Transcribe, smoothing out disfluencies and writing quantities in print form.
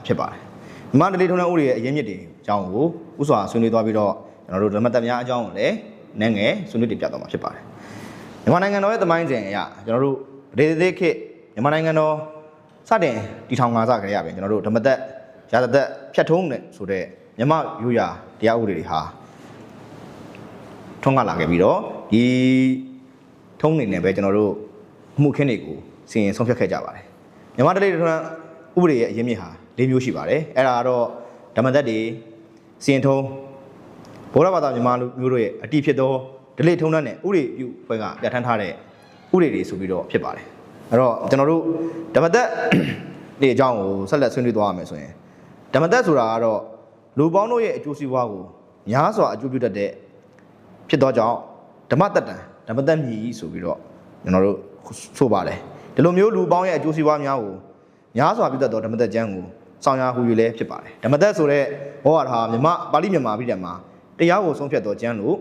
ဖြစ်ပါတယ်မြမတလေးထုံးတဲ့ဥတွေရဲ့အရင်းမြစ်တွေအကြောင်းကိုဥစွာဆွေးနွေးသွားပြီးတော့ကျွန်တော်တို့ဓမ္မတက်များအကြောင်းကိုလည်းနည်းငယ်ဆွေးနွေးတင်ပြသွားမှာဖြစ်ပါတယ်မြန်မာနိုင်ငံတော်ရဲ့သမိုင်းစဉ်အရကျွန်တော်တို့ဗဒေသခေတ်မြန်မာနိုင်ငံတော်စတင်တည်ထောင်ငါစကြရပြင်ကျွန်တော်တို့ဓမ္မတက်ရာဇသက်ဖြတ်ထုံးတဲ့ဆိုတဲ့မြမရိုးရာတရားဥပဒေတွေဟာထွန်းကားလာခဲ့ပြီးတော့ဒီထုံးနေနဲ့ပဲကျွန်တော်တို့မှုခင်းတွေကိုစီရင်ဆုံးဖြတ်ခဲ့ကြပါတယ်မြန်မာတလေးထုံးဥပဒေရဲ့အရင်းမြစ်ဟာ၄မျိုးရှိပါတယ်အဲ့ဒါကတော့ဓမ္မသက်တွေစီရင်ထုံးဗုဒ္ဓဘာသာမြန်မာလူမျိုးတို့ရဲ့အတိဖြစ်သောဓလေ့ထုံးတမ်းနဲ့ဥပဒေပြုဖွဲ့ကပြဋ္ဌာန်းထားတဲ့ဥပဒေတွေဆိုပြီးတော့ဖြစ်ပါတယ်အဲ့တော့ကျွန်တော်တို့ဓမ္မသက်ဒီအကြောင်းကိုဆက်လက်ဆွေးနွေးသွားရမယ်ဆိုရင်ဓမ္မသက်ဆိုတာကတော့လူပေါင်းတို့ရဲ့အကျိုးစီးပွားကိုများစွာအကျိုးပြုတတ်တဲ့ဖြစ်သောကြောင့်ဓမ္မသက်တံဓမ္မသက်မြည်ဆိုပြီးတော့ကျွန်တော်တို့ဆိုပါတယ်ဒီလိုမျိုးလူပေါင်းရဲ့အကျိုးစီးပွားများကိုများစွာပြုတတ်သောဓမ္မသက်ကျမ်းကိုဆောင်ရွက်ဟူ၍လည်းဖြစ်ပါတယ်ဓမ္မသက်ဆိုတဲ့ဘောဟာမြမပါဠိမြန်မာပြည်မှာတရားကိုဆုံးဖြတ်သောကျမ်းလို့